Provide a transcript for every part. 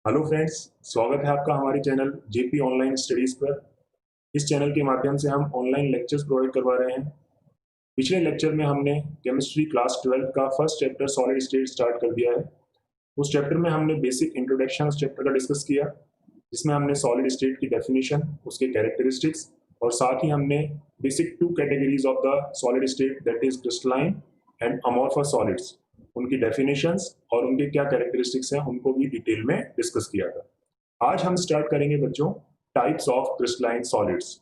Hello friends, स्वागत है आपका हमारे चैनल जेपी ऑनलाइन स्टडीज़ पर। इस चैनल के माध्यम से हम ऑनलाइन लेक्चर्स प्रोवाइड करवा रहे हैं। पिछले लेक्चर में हमने केमिस्ट्री क्लास 12 का first chapter solid state start कर दिया है। उस चैप्टर में हमने बेसिक इंट्रोडक्शन उस चैप्टर का डिस्कस किया, जिसमें हमने सॉलिड स्टेट की डेफिनेशन, उसके कैरेक्टरिस्टिक्स और साथ ही हमने basic two categories of the solid state, that is crystalline and amorphous solids, उनकी डेफिनेशंस और उनके क्या कैरेक्टरिस्टिक्स हैं उनको भी डिटेल में डिस्कस किया था। आज हम स्टार्ट करेंगे बच्चों टाइप्स ऑफ क्रिस्टलाइन सॉलिड्स।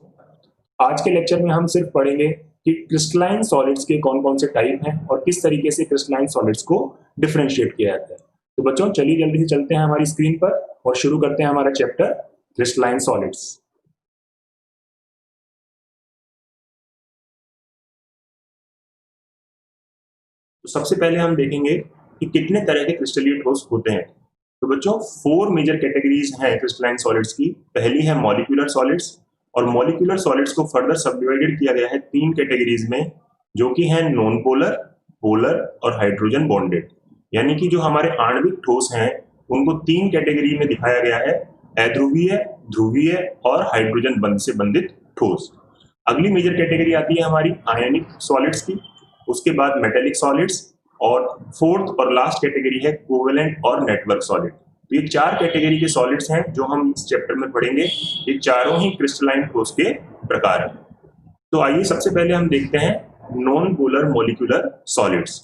आज के लेक्चर में हम सिर्फ पढ़ेंगे कि क्रिस्टलाइन सॉलिड्स के कौन कौन से टाइप हैं और किस तरीके से क्रिस्टलाइन सॉलिड्स को डिफरेंशिएट किया जाता है। तो बच्चों चलिए जल्दी से चलते हैं हमारी स्क्रीन पर और शुरू करते हैं हमारा चैप्टर क्रिस्टलाइन सॉलिड्स। तो सबसे पहले हम देखेंगे कि कितने तरह के क्रिस्टलीय ठोस होते हैं। तो बच्चों 4 मेजर कैटेगरीज हैं क्रिस्टलाइन सॉलिड्स की। पहली है मॉलिक्यूलर सॉलिड्स, और मॉलिक्यूलर सॉलिड्स को फर्दर सब डिवाइडेड किया गया है 3 कैटेगरीज में, जो कि है नॉन पोलर, पोलर और हाइड्रोजन बॉन्डेड। यानी कि जो हमारे आणविक ठोस हैं उनको 3 कैटेगरी में दिखाया गया है, अध्रुवीय, ध्रुवीय और हाइड्रोजन बंध से बंधित ठोस। अगली मेजर कैटेगरी आती है हमारी आयनिक सॉलिड्स की, उसके बाद मेटेलिक सॉलिड्स, और फोर्थ और लास्ट कैटेगरी है कोवेलेंट और नेटवर्क सॉलिड। तो ये 4 कैटेगरी के सॉलिड्स हैं जो हम इस चैप्टर में पढ़ेंगे। ये चारों ही क्रिस्टलाइन ठोस के प्रकार हैं। तो आइए सबसे पहले हम देखते हैं नॉन पोलर मॉलिक्यूलर सॉलिड्स।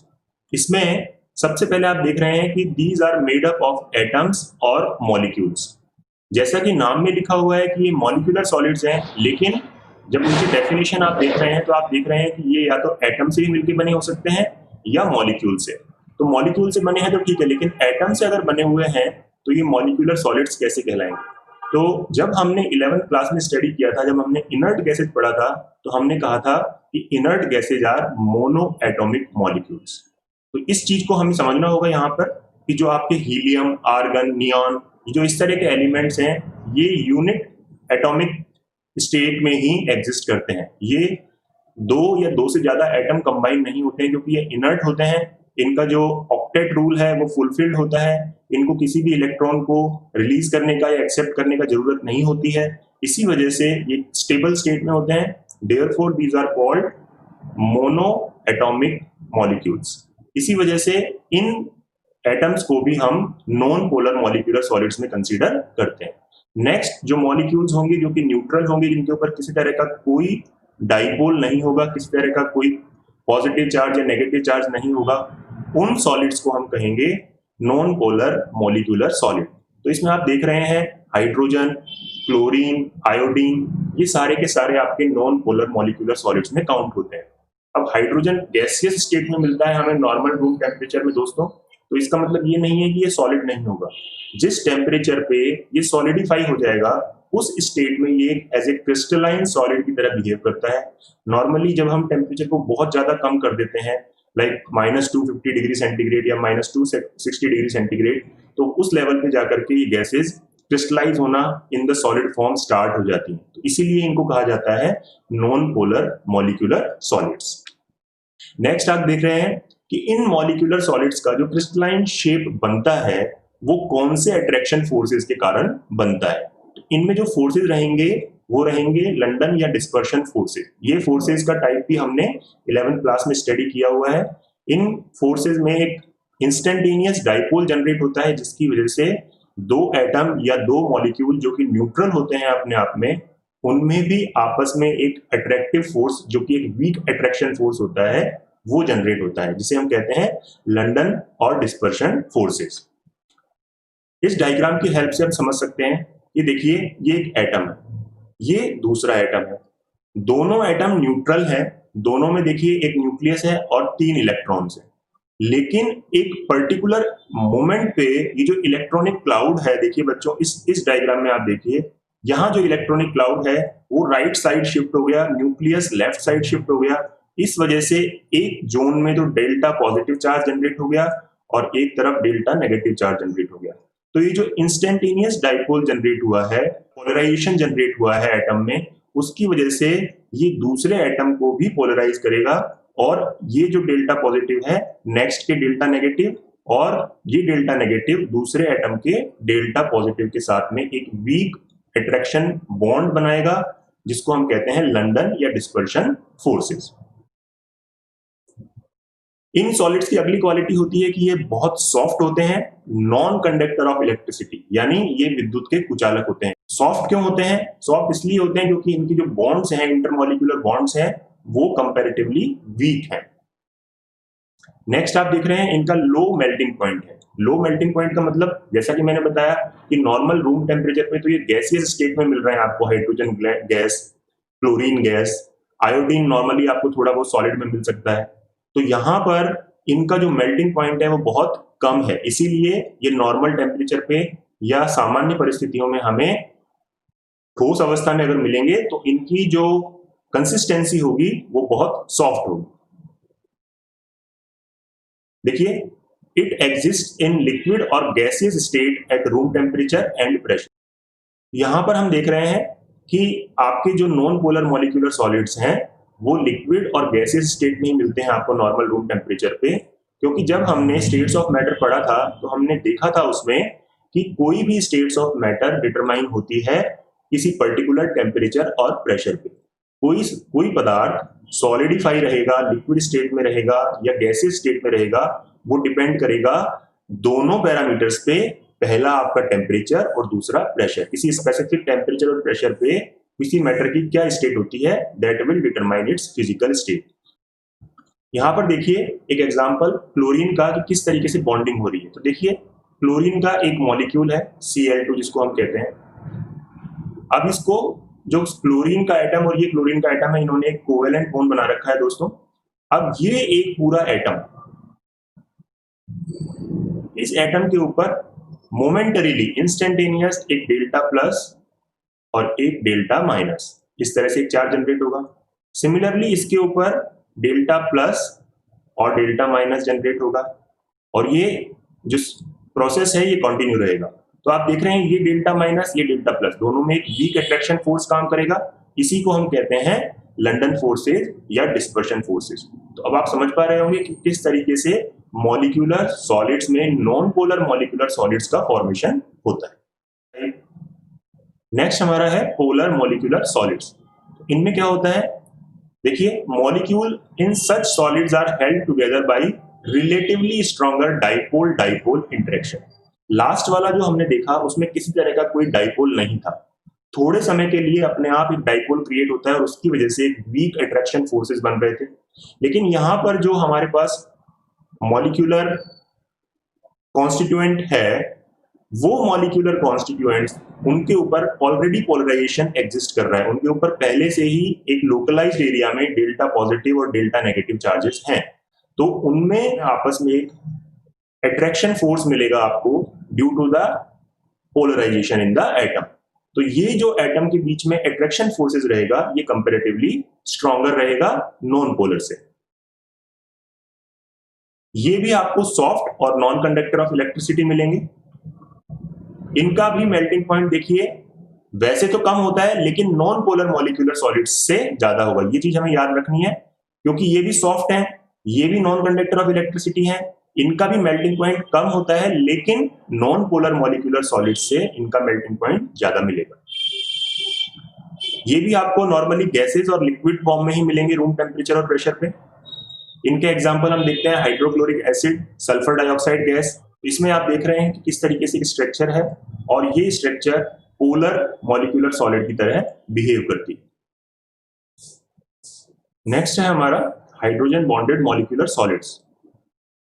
इसमें सबसे पहले आप देख रहे हैं कि these are made up of atoms और मॉलिक्यूल्स। जैसा कि नाम में लिखा हुआ है कि ये मॉलिक्यूलर सॉलिड्स हैं, लेकिन जब उनकी डेफिनेशन आप देख रहे हैं तो आप देख रहे हैं कि ये या तो एटम से ही मिलकर बने हो सकते हैं या मॉलिक्यूल से। तो मॉलिक्यूल से बने हैं तो ठीक है, लेकिन एटम से अगर बने हुए हैं तो ये मॉलिक्यूलर सॉलिड्स कैसे कहलाएंगे। तो जब हमने 11th क्लास में स्टडी किया था, जब हमने इनर्ट गैसेज पढ़ा था, तो हमने कहा था कि inert gases are monoatomic molecules. तो इस चीज को हमें समझना होगा यहाँ पर कि जो आपके हीलियम, आर्गन, नियॉन, जो इस तरह के एलिमेंट्स हैं, ये यूनिट एटॉमिक स्टेट में ही एग्जिस्ट करते हैं। ये 2 या 2 से ज्यादा एटम कंबाइन नहीं होते हैं, क्योंकि ये इनर्ट होते हैं। इनका जो ऑक्टेट रूल है वो फुलफिल्ड होता है। इनको किसी भी इलेक्ट्रॉन को रिलीज करने का या एक्सेप्ट करने का जरूरत नहीं होती है। इसी वजह से ये स्टेबल स्टेट में होते हैं। Therefore these are called monoatomic molecules. इसी वजह से इन एटम्स को भी हम नॉन पोलर मॉलिक्यूलर सॉलिड्स में कंसीडर करते हैं। नेक्स्ट जो मॉलिक्यूल्स होंगे जो कि न्यूट्रल होंगे, जिनके ऊपर किसी तरह का कोई डाइपोल नहीं होगा, किसी तरह का कोई पॉजिटिव चार्ज या नेगेटिव चार्ज नहीं होगा, उन सॉलिड्स को हम कहेंगे नॉन पोलर मॉलिक्यूलर सॉलिड। तो इसमें आप देख रहे हैं हाइड्रोजन, क्लोरीन, आयोडीन, ये सारे के सारे आपके नॉन पोलर मॉलिक्यूलर सॉलिड्स में काउंट होते हैं। अब हाइड्रोजन गैसियस स्टेट में मिलता है हमें नॉर्मल रूम टेम्परेचर में दोस्तों, तो इसका मतलब ये नहीं है कि ये सॉलिड नहीं होगा। जिस टेम्परेचर पे ये सॉलिडिफाई हो जाएगा, उस स्टेट में ये एज ए क्रिस्टलाइन सॉलिड की तरह बिहेव करता है। नॉर्मली जब हम टेम्परेचर को बहुत ज्यादा कम कर देते हैं, लाइक -250 डिग्री सेंटीग्रेड या -260 डिग्री सेंटीग्रेड, तो उस लेवल पे जाकर के ये गैसेज क्रिस्टलाइज होना in the solid form start हो जाती हैं। तो इसीलिए इनको कहा जाता है non polar molecular solids. Next आप देख रहे हैं कि इन मॉलिक्यूलर सॉलिड्स का जो क्रिस्टलाइन शेप बनता है वो कौन से अट्रैक्शन फोर्सेस के कारण बनता है। तो इनमें जो फोर्सेस रहेंगे वो रहेंगे लंदन या डिस्पर्शन फोर्सेस। ये फोर्सेस का टाइप भी हमने 11th क्लास में स्टडी किया हुआ है। इन फोर्सेस में एक इंस्टेंटेनियस डाइपोल जनरेट होता है, जिसकी वजह से 2 एटम या 2 मॉलिक्यूल जो कि न्यूट्रल होते हैं अपने आप में, उनमें भी आपस में एक अट्रैक्टिव फोर्स जो कि एक वीक अट्रैक्शन फोर्स होता है वो जनरेट होता है, जिसे हम कहते हैं लंदन और डिस्पर्शन फोर्सेस। इस डायग्राम की हेल्प से हम समझ सकते हैं कि देखिए ये एक एटम है, ये दूसरा एटम है, दोनों एटम न्यूट्रल है, दोनों में देखिए एक न्यूक्लियस है और 3 इलेक्ट्रॉन्स हैं। लेकिन एक पर्टिकुलर मोमेंट पे ये जो इलेक्ट्रॉनिक क्लाउड है, देखिए बच्चों इस डायग्राम में आप देखिए, यहाँ जो इलेक्ट्रॉनिक क्लाउड है वो राइट साइड शिफ्ट हो गया, न्यूक्लियस लेफ्ट साइड शिफ्ट हो गया। इस वजह से एक जोन में तो डेल्टा पॉजिटिव चार्ज जनरेट हो गया और एक तरफ डेल्टा नेगेटिव चार्ज जनरेट हो गया। तो ये जो इंस्टेंटेनियस डाइपोल जनरेट हुआ है, पोलराइजेशन जनरेट हुआ है एटम में, उसकी वजह से ये दूसरे एटम को भी पोलराइज करेगा, और ये जो डेल्टा पॉजिटिव है नेक्स्ट के डेल्टा नेगेटिव, और ये डेल्टा नेगेटिव दूसरे एटम के डेल्टा पॉजिटिव के साथ में एक वीक अट्रैक्शन बॉन्ड बनाएगा, जिसको हम कहते हैं लंदन या डिस्पर्शन फोर्सेस। इन सॉलिड्स की अगली क्वालिटी होती है कि ये बहुत सॉफ्ट होते हैं, नॉन कंडक्टर ऑफ इलेक्ट्रिसिटी, यानी ये विद्युत के कुचालक होते हैं। सॉफ्ट क्यों होते हैं? सॉफ्ट इसलिए होते हैं क्योंकि इनकी जो बॉन्ड्स हैं, इंटरमॉलिक्यूलर बॉन्ड्स हैं, वो कंपैरेटिवली वीक हैं। नेक्स्ट आप देख रहे हैं इनका लो मेल्टिंग पॉइंट है। लो मेल्टिंग पॉइंट का मतलब, जैसा कि मैंने बताया कि नॉर्मल रूम टेम्परेचर पे तो ये गैसियस स्टेट में मिल रहे हैं आपको, hydrogen gas, chlorine gas, iodine normally आपको थोड़ा बहुत सॉलिड में मिल सकता है। तो यहाँ पर इनका जो मेल्टिंग पॉइंट है वो बहुत कम है, इसीलिए ये नॉर्मल टेम्परेचर पे या सामान्य परिस्थितियों में हमें ठोस अवस्था में अगर मिलेंगे तो इनकी जो कंसिस्टेंसी होगी वो बहुत सॉफ्ट होगी। देखिए, इट एग्जिस्ट इन लिक्विड और gaseous state at room temperature and pressure. यहां पर हम देख रहे हैं कि आपके जो नॉन पोलर मॉलिक्यूलर सॉलिड्स हैं वो लिक्विड और गैसियस स्टेट में ही मिलते हैं आपको नॉर्मल रूम टेम्परेचर पे, क्योंकि जब हमने स्टेट्स ऑफ मैटर पढ़ा था तो हमने देखा था उसमें कि कोई भी स्टेट्स ऑफ मैटर डिटरमाइन होती है किसी पर्टिकुलर टेम्परेचर और प्रेशर पे। कोई पदार्थ सॉलिडिफाई रहेगा, लिक्विड स्टेट में रहेगा या गैसियस स्टेट में रहेगा, वो डिपेंड करेगा दोनों पैरामीटर्स पे, पहला आपका टेम्परेचर और दूसरा प्रेशर। किसी स्पेसिफिक टेम्परेचर और प्रेशर पे किसी मैटर की क्या स्टेट होती है, that will determine its physical state. यहां पर देखिए एक एग्जांपल क्लोरीन का कि किस तरीके से बॉन्डिंग हो रही है। तो देखिए, क्लोरीन का एक मॉलिक्यूल है Cl2 जिसको हम कहते हैं। अब इसको जो क्लोरीन का एटम और ये क्लोरीन का एटम है, इन्होंने एक कोवेलेंट बॉन्ड बना रखा है दोस्तों। अब ये एक पूरा एटम, इस एटम के ऊपर मोमेंटरीली इंस्टेंटेनियस एक डेल्टा प्लस और एक डेल्टा माइनस, इस तरह से एक चार्ज जनरेट होगा। सिमिलरली इसके ऊपर डेल्टा प्लस और डेल्टा माइनस जनरेट होगा, और ये जो प्रोसेस है ये कंटिन्यू रहेगा। तो आप देख रहे हैं ये डेल्टा माइनस, ये डेल्टा प्लस, दोनों में एक वीक अट्रैक्शन फोर्स काम करेगा। इसी को हम कहते हैं लंदन फोर्सेज या डिस्पर्शन फोर्सेज। तो अब आप समझ पा रहे होंगे कि किस तरीके से मॉलिक्यूलर सॉलिड्स में नॉन पोलर मॉलिक्यूलर सॉलिड्स का फॉर्मेशन होता है। नेक्स्ट हमारा है पोलर मॉलिक्यूलर सॉलिड्स। इनमें क्या होता है? देखिए, molecule in such solids are held together by relatively stronger dipole dipole interaction. Last वाला जो हमने देखा उसमें किसी तरह का कोई डाइपोल नहीं था, थोड़े समय के लिए अपने आप एक डाइपोल क्रिएट होता है और उसकी वजह से एक वीक अट्रैक्शन फोर्सेस बन रहे थे। लेकिन यहां पर जो हमारे पास मॉलिक्यूलर कॉन्स्टिट्यूएंट है, वो मॉलिक्यूलर कॉन्स्टिट्यूएंट्स, उनके ऊपर ऑलरेडी पोलराइजेशन एग्जिस्ट कर रहा है, उनके ऊपर पहले से ही एक लोकलाइज्ड एरिया में डेल्टा पॉजिटिव और डेल्टा नेगेटिव चार्जेस हैं। तो उनमें आपस में एक अट्रैक्शन फोर्स मिलेगा आपको due to the polarisation in the atom. तो ये जो एटम के बीच में अट्रैक्शन फोर्सेस रहेगा ये कंपैरेटिवली स्ट्रॉन्गर रहेगा नॉन पोलर से। ये भी आपको सॉफ्ट और नॉन कंडक्टर ऑफ इलेक्ट्रिसिटी मिलेंगे। इनका भी मेल्टिंग पॉइंट देखिए, वैसे तो कम होता है लेकिन नॉन पोलर मॉलिक्यूलर सॉलिड्स से ज्यादा होगा। ये चीज हमें याद रखनी है क्योंकि ये भी सॉफ्ट है, ये भी नॉन कंडक्टर ऑफ इलेक्ट्रिसिटी है। इनका भी मेल्टिंग पॉइंट कम होता है लेकिन नॉन पोलर मॉलिक्यूलर सॉलिड्स से इनका मेल्टिंग पॉइंट ज्यादा मिलेगा। ये भी आपको नॉर्मली गैसेस और लिक्विड फॉर्म में ही मिलेंगे रूम टेम्परेचर और प्रेशर पे। इनके एग्जांपल हम देखते हैं hydrochloric acid, sulphur dioxide gas. इसमें आप देख रहे हैं कि किस तरीके से स्ट्रक्चर है और ये स्ट्रक्चर पोलर मॉलिक्यूलर सॉलिड की तरह बिहेव करती है। नेक्स्ट है हमारा हाइड्रोजन बॉन्डेड मॉलिक्यूलर सॉलिड्स।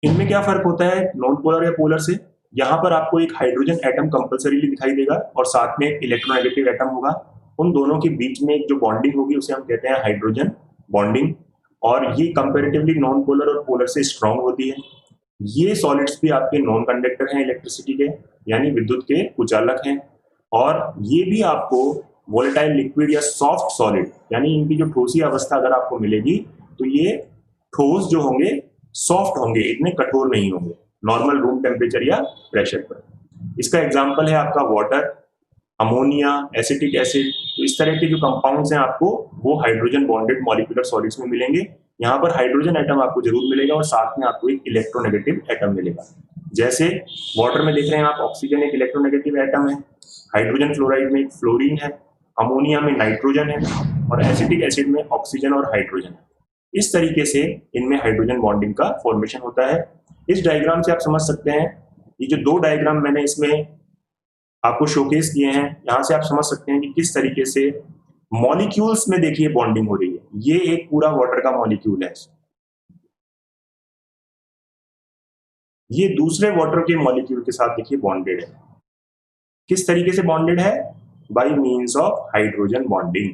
इनमें क्या फर्क होता है नॉन पोलर या पोलर से? यहाँ पर आपको एक हाइड्रोजन एटम कंपल्सरीली दिखाई देगा और साथ में एक इलेक्ट्रोनेगेटिव एटम होगा। उन दोनों के बीच में एक जो बॉन्डिंग होगी उसे हम कहते हैं हाइड्रोजन बॉन्डिंग, और ये कंपैरेटिवली नॉन पोलर और पोलर से स्ट्रॉन्ग होती है। ये सॉलिड्स भी आपके नॉन कंडक्टर हैं इलेक्ट्रिसिटी के, यानी विद्युत के कुचालक हैं, और ये भी आपको वोलेटाइल लिक्विड या सॉफ्ट सॉलिड, यानी इनकी जो ठोसी अवस्था अगर आपको मिलेगी तो ये ठोस जो होंगे सॉफ्ट होंगे, इतने कठोर नहीं होंगे नॉर्मल रूम टेम्परेचर या प्रेशर पर। इसका एग्जांपल है आपका वाटर, अमोनिया, एसिटिक एसिड। तो इस तरह के जो कंपाउंड्स हैं आपको वो हाइड्रोजन बॉन्डेड मॉलिक्यूलर सॉलिड्स में मिलेंगे। यहाँ पर हाइड्रोजन एटम आपको जरूर मिलेगा और साथ में आपको एक इलेक्ट्रोनेगेटिव एटम मिलेगा। जैसे वाटर में देख रहे हैं आप, ऑक्सीजन एक इलेक्ट्रोनेगेटिव एटम है, हाइड्रोजन फ्लोराइड में एक फ्लोरीन है, अमोनिया में नाइट्रोजन है, और एसिटिक एसिड में ऑक्सीजन और हाइड्रोजन है। इस तरीके से इनमें हाइड्रोजन बॉन्डिंग का फॉर्मेशन होता है। इस डायग्राम से आप समझ सकते हैं, ये जो दो डायग्राम मैंने इसमें आपको शोकेस किए हैं, यहां से आप समझ सकते हैं कि किस तरीके से मॉलिक्यूल्स में देखिए बॉन्डिंग हो रही है। ये एक पूरा वाटर का मॉलिक्यूल है, ये दूसरे वाटर के मॉलिक्यूल के साथ देखिए बॉन्डेड है। किस तरीके से बॉन्डेड है? By means of hydrogen bonding.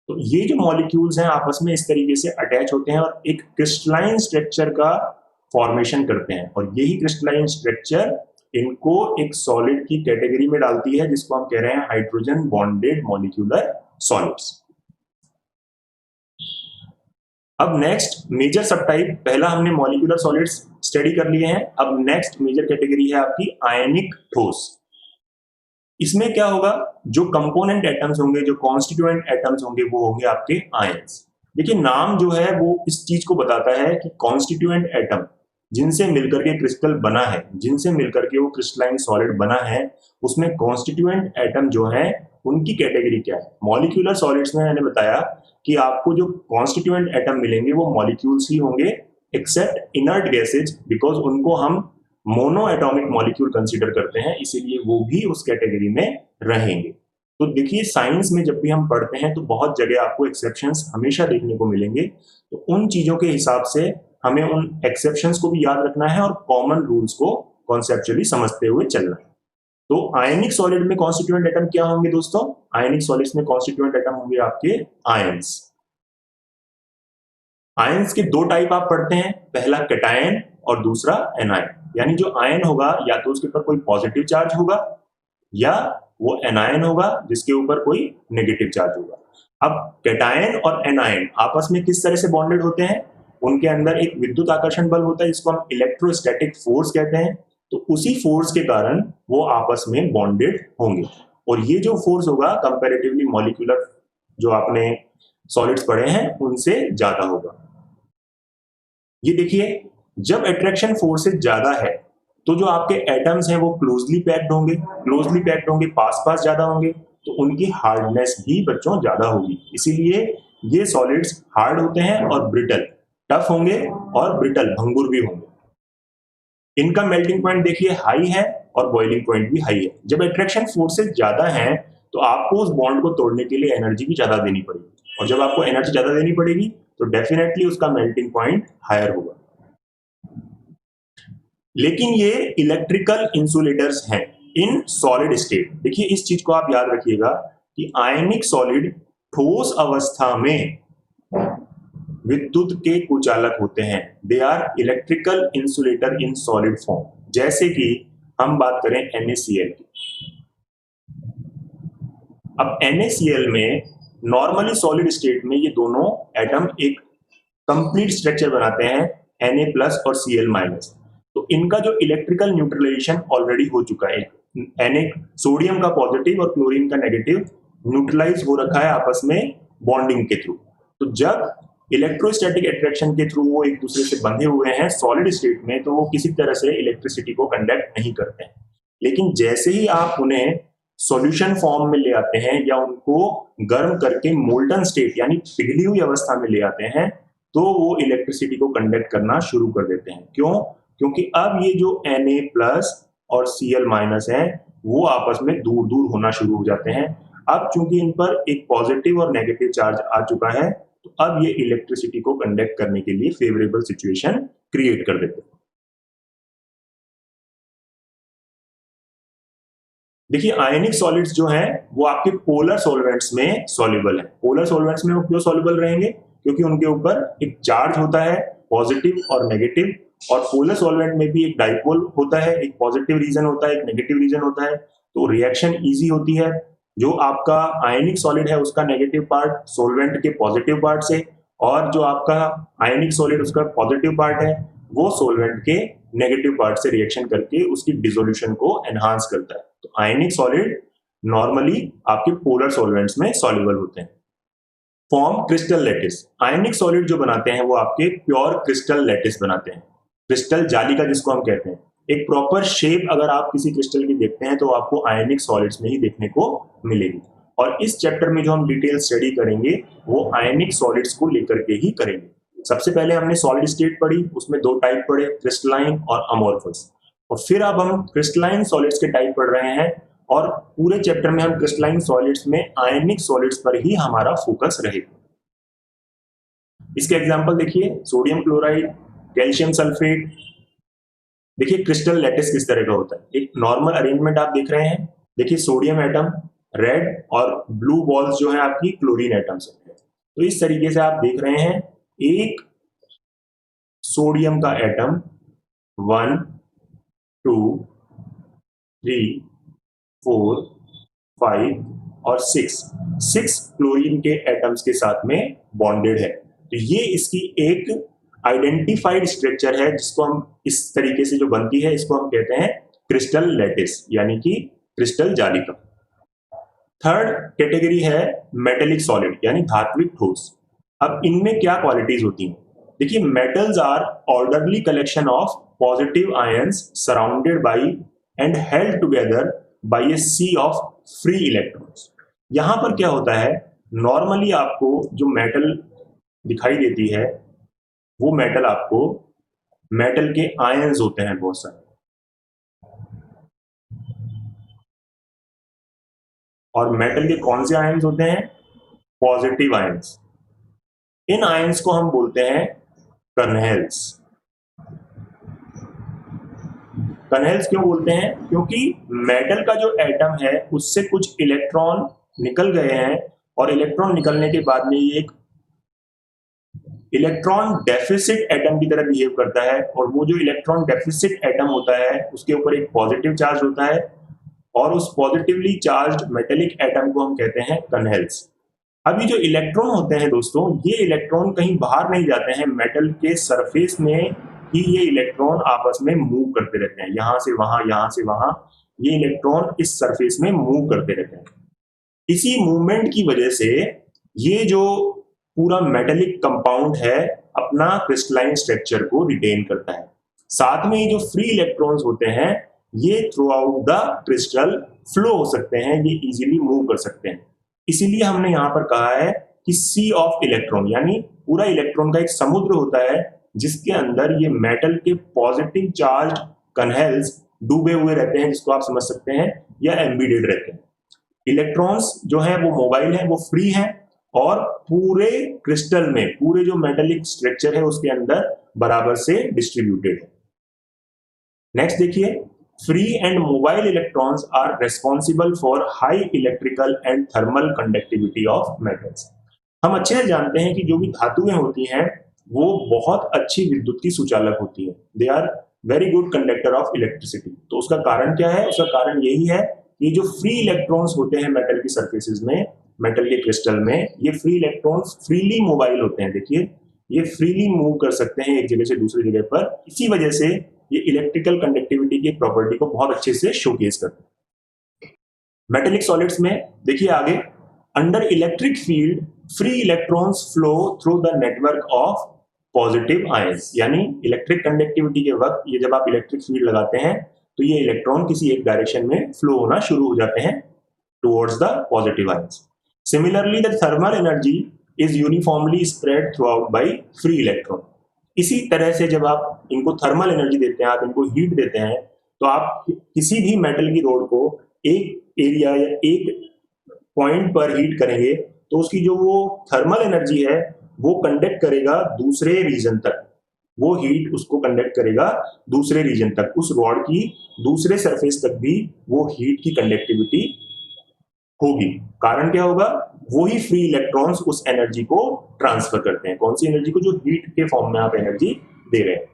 तो ये जो मॉलिक्यूल्स हैं आपस में इस तरीके से अटैच होते हैं और एक क्रिस्टलाइन स्ट्रक्चर का फॉर्मेशन करते हैं, और यही क्रिस्टलाइन स्ट्रक्चर इनको एक सॉलिड की कैटेगरी में डालती है, जिसको हम कह रहे हैं हाइड्रोजन बॉन्डेड मॉलिक्यूलर सॉलिड्स। अब नेक्स्ट मेजर सब टाइप, पहला हमने मॉलिक्यूलर सॉलिड्स स्टडी कर लिए हैं। अब नेक्स्ट मेजर कैटेगरी है आपकी आयनिक ठोस। इसमें क्या होगा, जो कंपोनेंट एटम्स होंगे, जो कॉन्स्टिट्यूएंट एटम्स होंगे, वो होंगे आपके आयंस। देखिए नाम जो है वो इस चीज को बताता है कि कॉन्स्टिट्यूएंट एटम जिनसे मिलकर के क्रिस्टल बना है, जिनसे मिलकर के वो क्रिस्टलाइन सॉलिड बना है, उसमें कॉन्स्टिट्यूएंट एटम जो है उनकी कैटेगरी क्या है। मॉलिक्यूलर सॉलिड्स में मैंने बताया कि आपको जो कॉन्स्टिट्यूएंट एटम मिलेंगे वो मॉलिक्यूल्स ही होंगे, एक्सेप्ट इनर्ट गैसेज, बिकॉज उनको हम मोनो एटॉमिक मॉलिक्यूल कंसीडर करते हैं, इसीलिए वो भी उस कैटेगरी में रहेंगे। तो देखिए साइंस में जब भी हम पढ़ते हैं तो बहुत जगह आपको एक्सेप्शंस हमेशा देखने को मिलेंगे, तो उन चीजों के हिसाब से हमें उन एक्सेप्शंस को भी याद रखना है और कॉमन रूल्स को कॉन्सेप्चुअली समझते हुए चलना है। तो आयनिक सॉलिड में कॉन्स्टिट्यूएंट एटम क्या होंगे दोस्तों? आयनिक सॉलिड्स में कॉन्स्टिट्यूएंट एटम होंगे आपके आयंस। आयंस के दो टाइप आप पढ़ते हैं, पहला कैटायन और दूसरा एनायन। यानी जो आयन होगा या तो उसके ऊपर कोई पॉजिटिव चार्ज होगा या वो एनायन होगा जिसके ऊपर कोई नेगेटिव चार्ज होगा। अब कैटायन और एनायन आपस में किस तरह से बॉन्डेड होते हैं? उनके अंदर एक विद्युत आकर्षण बल होता है जिसको हम इलेक्ट्रोस्टैटिक फोर्स कहते हैं। तो उसी फोर्स के कारण वो आपस में बॉन्डेड होंगे, और ये जो फोर्स होगा कंपैरेटिवली मॉलिक्यूलर जो आपने सॉलिड्स पढ़े हैं उनसे ज्यादा होगा। ये देखिए जब अट्रैक्शन फोर्सेस ज्यादा है तो जो आपके एटम्स हैं वो क्लोजली पैक्ड होंगे, पास पास ज्यादा होंगे, तो उनकी हार्डनेस भी बच्चों ज्यादा होगी। इसीलिए ये सॉलिड्स हार्ड होते हैं और ब्रिटल, टफ होंगे और ब्रिटल भंगुर भी होंगे। इनका मेल्टिंग पॉइंट देखिए हाई है और बॉइलिंग पॉइंट भी हाई है। जब अट्रैक्शन फोर्सेस ज्यादा हैं तो आपको उस बॉन्ड को तोड़ने के लिए एनर्जी भी ज्यादा देनी पड़ेगी, और जब आपको एनर्जी ज्यादा देनी पड़ेगी तो डेफिनेटली उसका मेल्टिंग पॉइंट हायर होगा। लेकिन ये इलेक्ट्रिकल इंसुलेटर्स हैं इन सॉलिड स्टेट। देखिए इस चीज को आप याद रखिएगा कि आयनिक सॉलिड ठोस अवस्था में विद्युत के कुचालक होते हैं। They are electrical insulator in solid form. जैसे कि हम बात करें NaCl की। अब NaCl में नॉर्मली सॉलिड स्टेट में ये दोनों एटम एक कंप्लीट स्ट्रक्चर बनाते हैं, Na+ और Cl-। तो इनका जो इलेक्ट्रिकल न्यूट्रलाइजेशन ऑलरेडी हो चुका है, सोडियम का पॉजिटिव और क्लोरीन का नेगेटिव न्यूट्रलाइज हो रखा है आपस में बॉन्डिंग के थ्रू। तो जब इलेक्ट्रोस्टैटिक अट्रैक्शन के थ्रू वो एक दूसरे से बंधे हुए हैं सॉलिड स्टेट में, तो वो किसी तरह से इलेक्ट्रिसिटी को कंडक्ट नहीं करते हैं। लेकिन जैसे ही आप उन्हें सॉल्यूशन फॉर्म में ले आते हैं या उनको गर्म करके मोल्टन स्टेट यानी पिघली हुई अवस्था में ले आते हैं, तो वो इलेक्ट्रिसिटी को कंडक्ट करना शुरू कर देते हैं। क्यों? क्योंकि अब ये जो Na+ और Cl- है वो आपस में दूर दूर होना शुरू हो जाते हैं। अब चूंकि इन पर एक पॉजिटिव और नेगेटिव चार्ज आ चुका है, तो अब ये इलेक्ट्रिसिटी को कंडक्ट करने के लिए फेवरेबल सिचुएशन क्रिएट कर देते हैं। देखिए आयनिक सॉलिड्स जो हैं वो आपके पोलर सॉल्वेंट्स में सॉल्युबल है। पोलर सॉल्वेंट्स में वो क्यों सॉल्युबल रहेंगे? क्योंकि उनके ऊपर एक चार्ज होता है पॉजिटिव और नेगेटिव, और पोलर सॉल्वेंट में भी एक डाइपोल होता है, एक पॉजिटिव रीजन होता है, एक नेगेटिव रीजन होता है। तो रिएक्शन इजी होती है। जो आपका आयनिक सॉलिड है उसका नेगेटिव पार्ट सॉल्वेंट के पॉजिटिव पार्ट से, और जो आपका आयनिक सॉलिड उसका पॉजिटिव पार्ट है वो सॉल्वेंट के नेगेटिव पार्ट से रिएक्शन करके उसकी डिसोल्यूशन को एनहांस करता है। तो आयनिक सॉलिड नॉर्मली आपके पोलर सॉल्वेंट्स में सॉल्युबल होते हैं। Form crystal lattice. आयनिक सॉलिड जो बनाते हैं वो आपके प्योर क्रिस्टल लैटिस बनाते हैं, क्रिस्टल जालिका जिसको हम कहते हैं। एक प्रॉपर शेप अगर आप किसी क्रिस्टल की देखते हैं तो आपको आयनिक सॉलिड्स में ही देखने को मिलेगी। और इस चैप्टर में जो हम डिटेल स्टडी करेंगे वो आयनिक सॉलिड्स को लेकर के ही करेंगे। सबसे पहले हमने सॉलिड स्टेट पढ़ी, उसमें दो टाइप पढ़े, क्रिस्टलाइन और अमोर्फस। और फिर अब हम क्रिस्टलाइन सॉलिड्स के टाइप पढ़ रहे हैं और पूरे चैप्टर में हम क्रिस्टलाइन सॉलिड्स में आयनिक सॉलिड्स पर ही हमारा फोकस रहेगा। इसके एग्जांपल देखिए, सोडियम क्लोराइड, कैल्शियम सल्फेट। देखिए क्रिस्टल लैटिस किस तरह का होता है, एक नॉर्मल अरेंजमेंट आप देख रहे हैं। देखिए सोडियम एटम रेड और ब्लू बॉल्स जो है आपकी क्लोरीन एटम्स है। तो इस तरीके से आप देख रहे हैं एक सोडियम का एटम 1 2 3 4 5 और 6 क्लोरीन के एटम्स के साथ में बॉन्डेड है। तो ये इसकी एक आइडेंटिफाइड स्ट्रक्चर है जिसको हम इस तरीके से जो बनती है इसको हम कहते हैं क्रिस्टल लैटिस यानी कि क्रिस्टल जालिका। थर्ड कैटेगरी है मेटेलिक सॉलिड यानी धात्विक ठोस। अब इनमें क्या क्वालिटीज होती हैं? देखिए metals are orderly collection of positive ions surrounded by and held together by a sea of free electrons. यहां पर क्या होता है, नॉर्मली आपको जो मेटल दिखाई देती है वो मेटल आपको मेटल के आयंस होते हैं बहुत सारे, और मेटल के कौन से आयंस होते हैं? Positive ions. इन आयंस को हम बोलते हैं कर्नेल्स। कर्नेल्स क्यों बोलते हैं? क्योंकि मेटल का जो एटम है उससे कुछ इलेक्ट्रॉन निकल गए हैं और इलेक्ट्रॉन निकलने के बाद में ये एक इलेक्ट्रॉन डेफिसिट एटम की तरह बिहेव करता है। और वो जो इलेक्ट्रॉन डेफिसिट एटम होता है उसके ऊपर एक पॉजिटिव चार्ज होता है और उस पॉजिटिवली चार्ज्ड मेटेलिक एटम को हम कहते हैं कर्नेल्स। अभी जो इलेक्ट्रॉन होते हैं दोस्तों, ये इलेक्ट्रॉन कहीं बाहर नहीं जाते हैं, मेटल के सरफेस में ही ये इलेक्ट्रॉन आपस में मूव करते रहते हैं, यहां से वहां यहां से वहां ये इलेक्ट्रॉन इस सरफेस में मूव करते रहते हैं। इसी मूवमेंट की वजह से ये जो पूरा मेटेलिक कंपाउंड है अपना क्रिस्टलाइन स्ट्रक्चर को रिटेन करता है। साथ में ये जो फ्री इलेक्ट्रॉन्स होते हैं ये through out the crystal flow हो सकते हैं, ये इजीली मूव कर सकते हैं। इसीलिए हमने यहां पर कहा है कि सी ऑफ इलेक्ट्रॉन, यानी पूरा इलेक्ट्रॉन का एक समुद्र होता है जिसके अंदर ये मेटल के पॉजिटिव चार्ज कर्नेल्स डूबे हुए रहते हैं, जिसको आप समझ सकते हैं या एम्बेडेड रहते हैं। इलेक्ट्रॉन्स जो है वो मोबाइल है, वो फ्री है और पूरे क्रिस्टल में पूरे जो मेटेलिक स्ट्रक्चर है उसके अंदर बराबर से डिस्ट्रीब्यूटेड है। नेक्स्ट देखिए, free and mobile electrons are responsible for high electrical and thermal conductivity of metals. हम अच्छे से जानते हैं कि जो भी धातुएं होती हैं वो बहुत अच्छी विद्युत की सुचालक होती है, they are very good conductor of electricity. तो उसका कारण क्या है? उसका कारण यही है कि जो फ्री इलेक्ट्रॉन्स होते हैं मेटल की सरफेसेस में, मेटल के क्रिस्टल में, ये फ्री इलेक्ट्रॉन्स फ्रीली मोबाइल होते हैं। देखिए ये फ्रीली मूव कर सकते हैं एक जगह से दूसरी जगह पर। इसी वजह से ये इलेक्ट्रिकल कंडक्टिविटी की प्रॉपर्टी को बहुत अच्छे से शोकेस करते हैं। मेटेलिक सॉलिड्स में देखिए आगे, under electric field free electrons flow through the network of positive ions. यानी इलेक्ट्रिक कंडक्टिविटी के वक्त ये जब आप इलेक्ट्रिक फील्ड लगाते हैं तो ये इलेक्ट्रॉन किसी एक डायरेक्शन में फ्लो होना शुरू हो जाते हैं towards the positive ions. Similarly the thermal energy is uniformly spread through out by free electron. इसी तरह से जब आप इनको थर्मल एनर्जी देते हैं, आप इनको हीट देते हैं, तो आप किसी भी मेटल की रोड को एक एरिया या एक पॉइंट पर हीट करेंगे तो उसकी जो वो थर्मल एनर्जी है वो कंडक्ट करेगा दूसरे रीजन तक, वो हीट उसको कंडक्ट करेगा दूसरे रीजन तक, उस रॉड की दूसरे सरफेस तक भी वो हीट की कंडक्टिविटी होगी। कारण क्या होगा? वही फ्री इलेक्ट्रॉन्स उस एनर्जी को ट्रांसफर करते हैं। कौन सी एनर्जी को? जो हीट के फॉर्म में आप एनर्जी दे रहे हैं।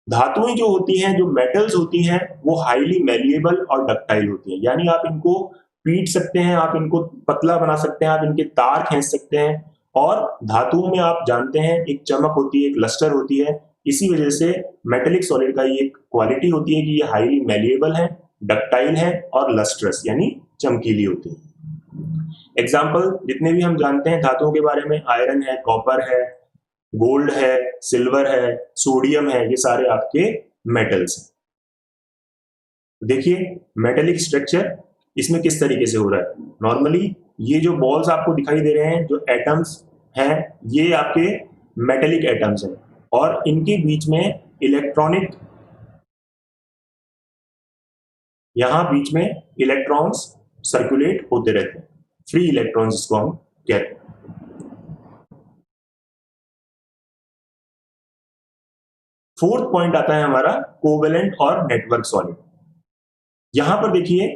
धातुएं जो होती हैं, जो मेटल्स होती हैं, वो हाईली मैलिएबल और डक्टाइल होती हैं। यानी आप इनको पीट सकते हैं, आप इनको पतला बना सकते हैं, आप इनके तार खींच सकते हैं। और धातुओं में आप जानते हैं एक चमक होती है, एक लस्टर होती है। इसी वजह से मेटेलिक सॉलिड का ये क्वालिटी होती है कि ये हाईली मैलिएबल है, डक्टाइल है और लस्ट्रस यानी चमकीली होती है। एग्जाम्पल जितने भी हम जानते हैं धातुओं के बारे में, आयरन है, कॉपर है, गोल्ड है, सिल्वर है, सोडियम है, ये सारे आपके मेटल्स हैं। देखिए मेटेलिक स्ट्रक्चर इसमें किस तरीके से हो रहा है। नॉर्मली ये जो बॉल्स आपको दिखाई दे रहे हैं, जो एटम्स हैं, ये आपके मेटेलिक एटम्स हैं और इनके बीच में इलेक्ट्रॉनिक, यहां बीच में इलेक्ट्रॉन्स सर्कुलेट होते रहते हैं, फ्री इलेक्ट्रॉन्स जिसको हम कहते हैं। फोर्थ पॉइंट आता है हमारा कोवेलेंट और नेटवर्क सॉलिड। यहां पर देखिए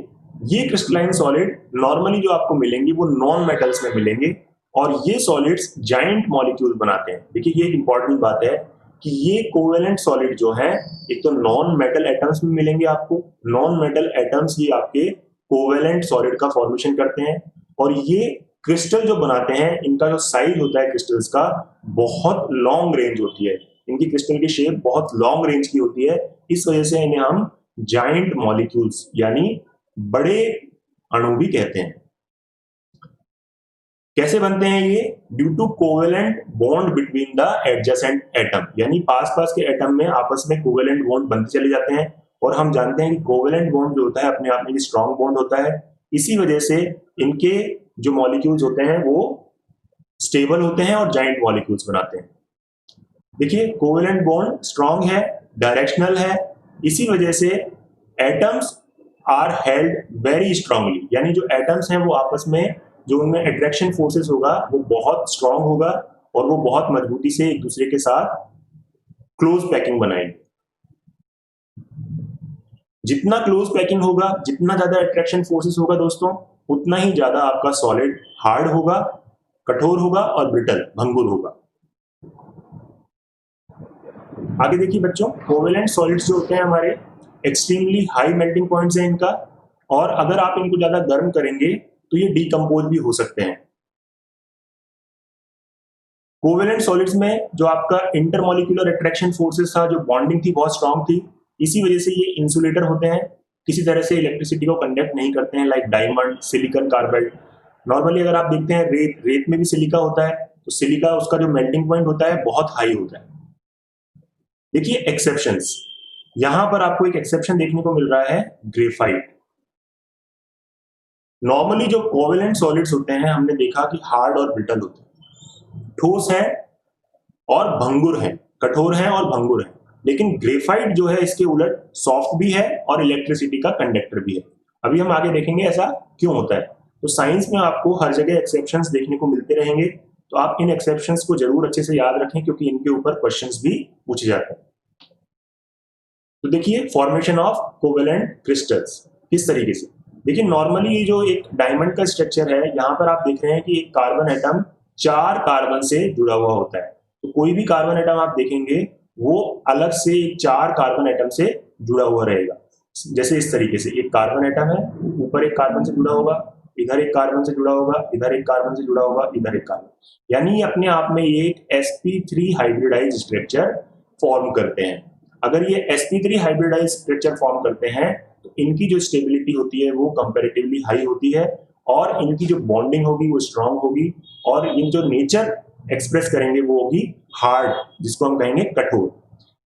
ये क्रिस्टलाइन सॉलिड नॉर्मली जो आपको मिलेंगे वो नॉन मेटल्स में मिलेंगे और ये सॉलिड्स जाइंट मॉलिक्यूल बनाते हैं। देखिए ये एक इंपॉर्टेंट बात है कि ये कोवेलेंट सॉलिड जो है एक तो नॉन मेटल एटम्स में मिलेंगे आपको, नॉन मेटल एटम्स ही आपके कोवेलेंट सॉलिड का फॉर्मेशन करते हैं और ये क्रिस्टल जो बनाते हैं इनका जो साइज होता है क्रिस्टल्स का बहुत लॉन्ग रेंज होती है, इनकी क्रिस्टल की शेप बहुत लॉन्ग रेंज की होती है, इस वजह से इन्हें हम जाइंट मॉलिक्यूल्स यानी बड़े अणु भी कहते हैं। कैसे बनते हैं ये? Due to covalent bond between the adjacent atom, यानी पास पास के एटम में आपस में कोवेलेंट बॉन्ड बनते चले जाते हैं और हम जानते हैं कि कोवेलेंट बॉन्ड जो होता है अपने आप में स्ट्रॉन्ग बॉन्ड होता है, इसी वजह से इनके जो मॉलिक्यूल्स होते हैं वो स्टेबल होते हैं और जाइंट मॉलिक्यूल्स बनाते हैं। देखिए कोवेलेंट बॉन्ड स्ट्रॉन्ग है, डायरेक्शनल है, इसी वजह से atoms are held very strongly, यानी जो एटम्स हैं वो आपस में जो उनमें अट्रैक्शन फोर्सेस होगा वो बहुत स्ट्रांग होगा और वो बहुत मजबूती से एक दूसरे के साथ क्लोज पैकिंग बनाएंगे। जितना क्लोज पैकिंग होगा, जितना ज्यादा अट्रैक्शन फोर्सेस होगा दोस्तों, उतना ही ज्यादा आपका सॉलिड हार्ड होगा, कठोर होगा और ब्रिटल भंगुर होगा। आगे देखिए बच्चों, कोवेलेंट सॉलिड्स जो होते हैं हमारे एक्सट्रीमली हाई मेल्टिंग पॉइंट्स हैं इनका, और अगर आप इनको ज्यादा गर्म करेंगे तो ये डीकंपोज भी हो सकते हैं। कोवेलेंट सॉलिड्स में जो आपका इंटरमॉलिक्यूलर अट्रैक्शन फोर्सेस था, जो बॉन्डिंग थी बहुत स्ट्रांग थी, इसी वजह से ये इंसुलेटर होते हैं, किसी तरह से इलेक्ट्रिसिटी को कंडक्ट नहीं करते हैं, like diamond, silicon carbide. Normally अगर आप देखते हैं रेत में भी सिलिका होता है, तो सिलिका उसका जो मेल्टिंग पॉइंट होता है बहुत हाई होता है। देखिए एक्सेप्शंस, यहां पर आपको एक एक्सेप्शन देखने को मिल रहा है, ग्रेफाइट। नॉर्मली जो कोवेलेंट सॉलिड्स होते हैं हमने देखा कि हार्ड और ब्रिटल होते हैं, ठोस है और भंगुर है, कठोर है और भंगुर है, लेकिन ग्रेफाइट जो है इसके उलट सॉफ्ट भी है और इलेक्ट्रिसिटी का कंडक्टर भी है। अभी हम आगे देखेंगे ऐसा क्यों होता है। तो साइंस में आपको हर जगह एक्सेप्शंस देखने को मिलते रहेंगे, तो आप इन एक्सेप्शंस को जरूर अच्छे से याद रखें क्योंकि इनके ऊपर क्वेश्चंस भी पूछे जाते हैं। तो देखिए फॉर्मेशन ऑफ कोवेलेंट क्रिस्टल्स किस तरीके से। देखिए नॉर्मली ये जो एक डायमंड का स्ट्रक्चर है, यहाँ पर आप देख रहे हैं कि एक कार्बन एटम 4 कार्बन से जुड़ा हुआ होता है। तो कोई भी कार्बन एटम आप देखेंगे वो अलग से 4 कार्बन एटम से जुड़ा हुआ रहेगा। जैसे इस तरीके से एक कार्बन एटम है, ऊपर एक कार्बन से जुड़ा होगा, इधर एक कार्बन से जुड़ा होगा, इधर एक कार्बन से जुड़ा होगा, इधर एक कार्बन, यानी अपने आप में ये एक sp3 हाइब्रिडाइज स्ट्रक्चर फॉर्म करते हैं। अगर ये sp3 हाइब्रिडाइज स्ट्रक्चर फॉर्म करते हैं तो इनकी जो स्टेबिलिटी होती है वो कंपैरेटिवली हाई होती है और इनकी जो बॉन्डिंग होगी वो स्ट्रांग होगी और इन जो नेचर एक्सप्रेस करेंगे वो होगी हार्ड, जिसको हम कहेंगे कठोर।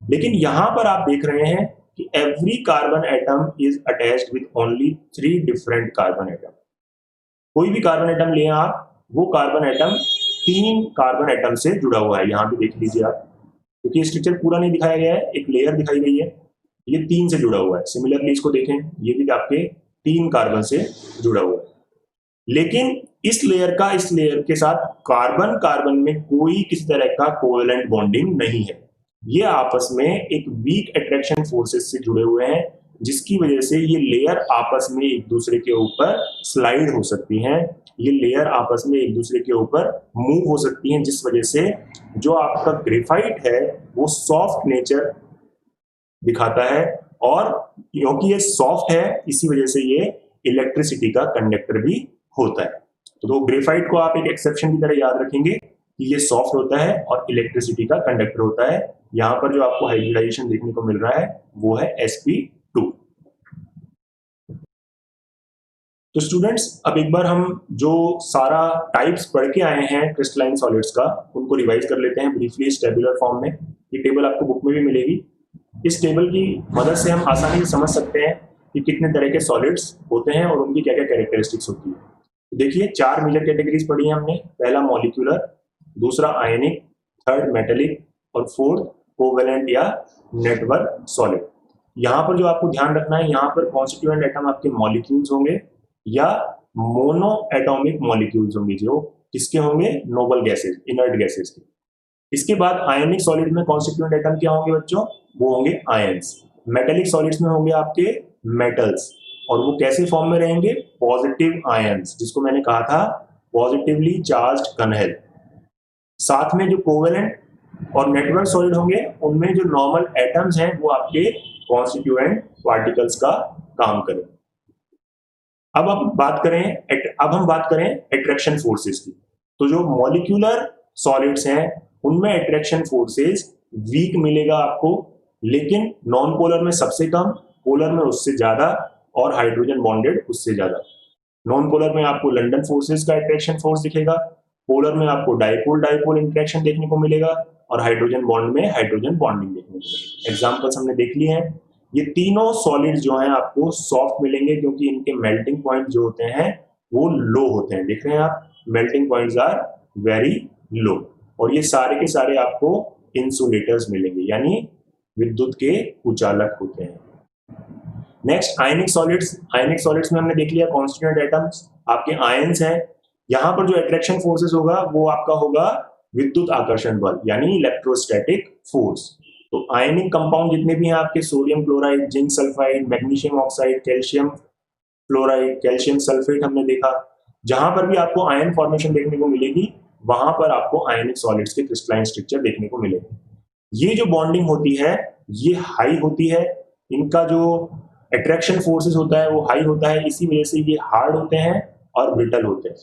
लेकिन यहां पर आप देख रहे हैं कि every carbon atom is attached with only 3 different carbon atom. कोई भी कार्बन एटम लें आप, वो कार्बन एटम 3 कार्बन एटम से जुड़ा हुआ है। यहां भी देख लीजिए आप, क्योंकि ये स्ट्रक्चर पूरा नहीं दिखाया गया है, एक लेयर दिखाई गई है, ये 3 से जुड़ा हुआ है। सिमिलरली इसको देखें, ये भी आपके 3 कार्बन से जुड़ा हुआ है, लेकिन इस लेयर के साथ कार्बन कार्बन में कोई किसी तरह का कोवेलेंट बॉन्डिंग नहीं है। ये आपस में एक वीक अट्रैक्शन फोर्सेस से जुड़े हुए हैं, जिसकी वजह से ये लेयर आपस में एक दूसरे के ऊपर स्लाइड हो सकती हैं, ये लेयर आपस में एक दूसरे के ऊपर मूव हो सकती हैं, जिस वजह से जो आपका ग्रेफाइट है वो सॉफ्ट नेचर दिखाता है और क्योंकि ये सॉफ्ट है इसी वजह से ये इलेक्ट्रिसिटी का कंडक्टर भी होता है। तो ग्रेफाइट को आप एक एक्सेप्शन की तरह याद रखेंगे कि ये सॉफ्ट होता है और इलेक्ट्रिसिटी का कंडक्टर होता है। यहां पर जो आपको हाइब्रिडाइजेशन देखने को मिल रहा है वो है sp2। तो स्टूडेंट्स अब एक बार हम जो सारा टाइप्स पढ़ के आए हैं क्रिस्टलाइन सॉलिड्स का उनको रिवाइज कर लेते हैं ब्रीफली इस टेबुलर फॉर्म में। ये टेबल आपको बुक में भी मिलेगी। इस टेबल की मदद से हम आसानी से समझ सकते हैं कि कितने तरह के सॉलिड्स होते हैं और उनकी क्या क्या कैरेक्टरिस्टिक्स होती है। देखिए 4 मेजर कैटेगरीज पढ़ी है हमने। पहला मॉलिक्यूलर, दूसरा आयनिक, थर्ड मेटेलिक और फोर्थ कोवेलेंट या नेटवर्क सॉलिड। यहाँ पर जो आपको ध्यान रखना है, यहाँ पर कॉन्स्टिट्यूएंट एटम आपके मॉलिक्यूल्स होंगे या मोनो एटॉमिक मॉलिक्यूल्स होंगे जो किसके होंगे, नोबल गैसेस, इनर्ट गैसेस के। इसके बाद आयनिक सॉलिड में कॉन्स्टिट्यूएंट एटम क्या होंगे बच्चों, वो होंगे आयंस। मेटेलिक सॉलिड्स में होंगे आपके मेटल्स और वो कैसे फॉर्म में रहेंगे, पॉजिटिव आयंस, जिसको मैंने कहा था पॉजिटिवली चार्ज्ड कन्हेल। साथ में जो कोवेलेंट और नेटवर्क सॉलिड होंगे उनमें जो नॉर्मल एटम्स हैं वो आपके कॉन्स्टिट्यूएंट पार्टिकल्स का काम करें। अब हम बात करें अट्रैक्शन फोर्सेस की। तो जो मॉलिक्यूलर सॉलिड्स हैं उनमें अट्रैक्शन फोर्सेस वीक मिलेगा आपको, लेकिन नॉन पोलर में सबसे कम, पोलर में उससे ज्यादा और हाइड्रोजन बॉन्डेड उससे ज्यादा। नॉन पोलर में आपको लंडन फोर्सेस का अट्रैक्शन फोर्स दिखेगा, पोलर में आपको डाइपोल डाइपोल इंटरेक्शन देखने को मिलेगा और हाइड्रोजन बॉन्ड में हाइड्रोजन बॉन्डिंग देखने को मिलेगा। एग्जांपल्स हमने देख लिए हैं। ये तीनों सॉलिड्स जो हैं आपको सॉफ्ट मिलेंगे क्योंकि इनके मेल्टिंग पॉइंट जो होते हैं वो लो होते हैं। देख रहे हैं आप, melting points are very low. और ये सारे के सारे आपको इंसुलेटर्स मिलेंगे, यानी विद्युत के कुचालक होते हैं। नेक्स्ट आयनिक सॉलिड्स। आयनिक सॉलिड्स में हमने देख लिया कॉन्स्टिट्यूएंट एटम्स आपके आयंस हैं। यहाँ पर जो अट्रैक्शन फोर्सेस होगा वो आपका होगा विद्युत आकर्षण बल, यानी इलेक्ट्रोस्टैटिक फोर्स। तो आयनिक कंपाउंड जितने भी हैं आपके, sodium chloride, zinc sulphide, magnesium oxide, calcium fluoride, calcium sulphate हमने देखा। जहां पर भी आपको आयन फॉर्मेशन देखने को मिलेगी वहां पर आपको आयनिक सॉलिड्स के क्रिस्टलाइन स्ट्रक्चर देखने को मिलेगा। ये जो बॉन्डिंग होती है ये हाई होती है, इनका जो अट्रैक्शन फोर्सेस होता है वो हाई होता है, इसी वजह से ये हार्ड होते हैं और ब्रिटल होते हैं।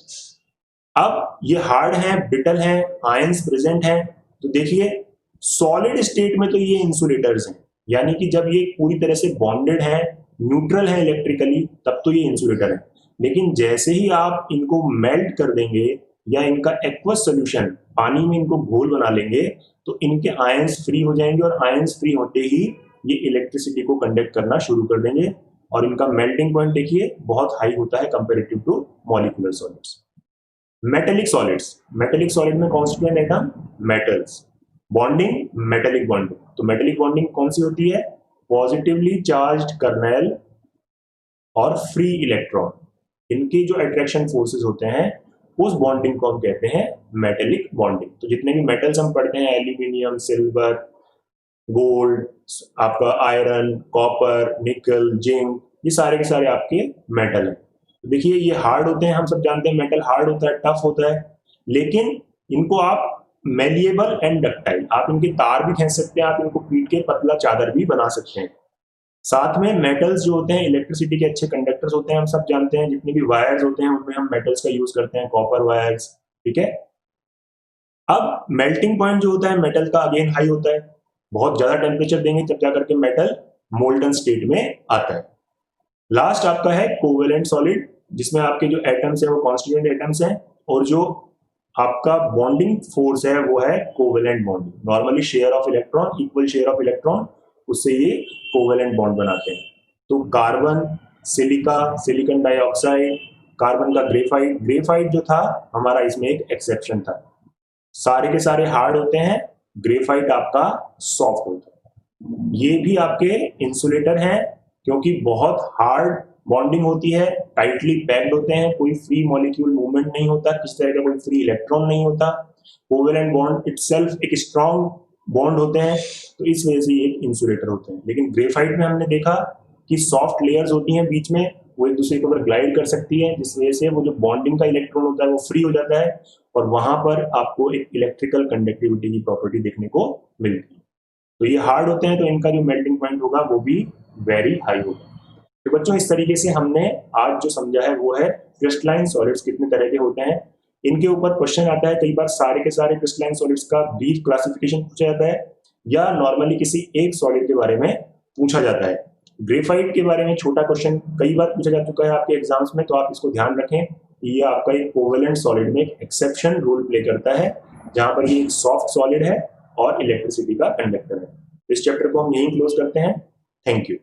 अब ये हार्ड हैं, ब्रिटल हैं, आयंस प्रेजेंट हैं, तो देखिए सॉलिड स्टेट में तो ये इंसुलेटर्स हैं, यानी कि जब ये पूरी तरह से बॉन्डेड है, न्यूट्रल है इलेक्ट्रिकली, तब तो ये इंसुलेटर है। लेकिन जैसे ही आप इनको मेल्ट कर देंगे या इनका एक्वस सोल्यूशन पानी में इनको घोल बना लेंगे तो इनके आयंस फ्री हो जाएंगे और आयंस फ्री होते ही ये इलेक्ट्रिसिटी को कंडक्ट करना शुरू कर देंगे और इनका मेल्टिंग पॉइंट देखिए बहुत हाई होता है comparative to molecular solids. Metallic solids. Metallic solid में constituent atom metals, bonding metallic bonding. तो मेटेलिक बॉन्डिंग कौन सी होती है, पॉजिटिवली चार्ज्ड कर्नेल और फ्री इलेक्ट्रॉन, इनके जो अट्रैक्शन फोर्सेस होते हैं उस बॉन्डिंग को हम कहते हैं मेटेलिक बॉन्डिंग। तो जितने भी मेटल्स हम पढ़ते हैं, एल्यूमिनियम, सिल्वर, गोल्ड, आपका आयरन, कॉपर, निकल, जिंक, ये सारे के सारे आपके मेटल हैं। देखिए ये हार्ड होते हैं, हम सब जानते हैं मेटल हार्ड होता है, टफ होता है, लेकिन इनको आप मेलिएबल एंड डक्टाइल, आप इनके तार भी खींच सकते हैं, आप इनको पीट के पतला चादर भी बना सकते हैं। साथ में मेटल्स जो होते हैं इलेक्ट्रिसिटी के अच्छे कंडक्टर्स होते हैं, हम सब जानते हैं जितने भी वायर्स होते हैं उनमें हम मेटल्स का यूज करते हैं, कॉपर वायर्स, ठीक है। अब मेल्टिंग पॉइंट जो होता है मेटल का अगेन हाई होता है, बहुत ज्यादा टेम्परेचर देंगे तब जाकर के मेटल मोल्टन स्टेट में आता है। लास्ट आपका है कोवेलेंट सॉलिड, जिसमें आपके जो एटम्स हैं वो कॉन्स्टिट्यूएंट एटम्स हैं और जो आपका बॉन्डिंग फोर्स है वो है covalent bonding. Normally share of electron, equal share of electron, उससे ये कोवेलेंट बॉन्ड बनाते हैं। तो carbon, silica, silicon dioxide, carbon का ग्रेफाइट, ग्रेफाइट जो था हमारा इसमें एक एक्सेप्शन था। सारे के सारे हार्ड होते हैं, ग्रेफाइट आपका सॉफ्ट होता है। ये भी आपके इंसुलेटर हैं क्योंकि बहुत हार्ड बॉन्डिंग होती है, टाइटली पैक्ड होते हैं, कोई फ्री मॉलिक्यूल मूवमेंट नहीं होता, किस तरह का कोई फ्री इलेक्ट्रॉन नहीं होता। कोवेलेंट बॉन्ड इटसेल्फ एक स्ट्रॉन्ग बॉन्ड होते हैं, तो इस वजह से ये एक इंसुलेटर होते हैं। लेकिन ग्रेफाइट में हमने देखा कि सॉफ्ट लेयर्स होती हैं बीच में, वो एक दूसरे के ऊपर ग्लाइड कर सकती है, जिस वजह से वो जो बॉन्डिंग का इलेक्ट्रॉन होता है वो फ्री हो जाता है और वहां पर आपको एक इलेक्ट्रिकल कंडक्टिविटी की प्रॉपर्टी देखने को मिलती है। तो ये हार्ड होते हैं तो इनका जो मेल्टिंग पॉइंट होगा वो भी वेरी हाई होगा। तो बच्चों इस तरीके से हमने आज जो समझा है वो है क्रिस्टलाइन सॉलिड्स कितने तरह के होते हैं। इनके ऊपर क्वेश्चन आता है कई बार, सारे के सारे क्रिस्टलाइन सॉलिड्स का ब्रीफ क्लासिफिकेशन पूछा जाता है या नॉर्मली किसी एक सॉलिड के बारे में पूछा जाता है। ग्रेफाइट के बारे में छोटा क्वेश्चन कई बार पूछा जा चुका है आपके एग्जाम्स में, तो आप इसको ध्यान रखें। ये आपका एक कोवेलेंट सॉलिड में एक एक्सेप्शन रोल प्ले करता है, जहां पर ये एक सॉफ्ट सॉलिड है और इलेक्ट्रिसिटी का कंडक्टर है। इस चैप्टर को हम यहीं क्लोज करते हैं। Thank you.